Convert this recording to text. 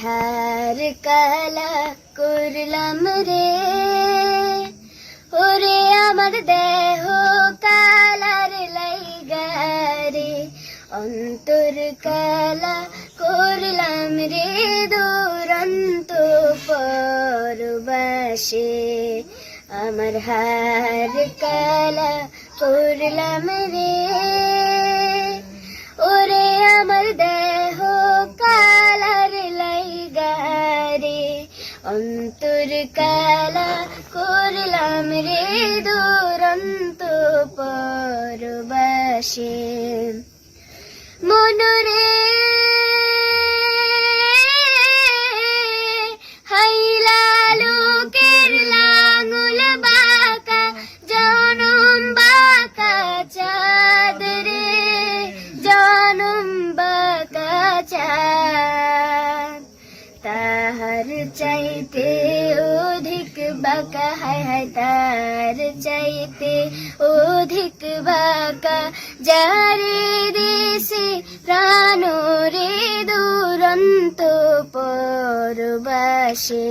হার কালা করলাম রে, ওরে আমার দেহ কালার লাইগারে, অন্তর কালা করলাম রে দুরন্ত পরবাসে। আমার হার কালা করলাম রে, ওরে আমার দেহ কালার লাইগারে, অন্তর কালা করলাম রে দুরন্ত পরবাসে। মনরে হাইলা লোকের লাঙুল বাঁকা, জনম বাঁকা চাঁদ রে, জনম বাঁকা চাঁদ। তাহার চাইতে অধিক বাঁকা, হায় হায় তার চাইতে অধিক বাঁকা, যারে দেশে প্রাণ রে দুরন্ত পরবাসে।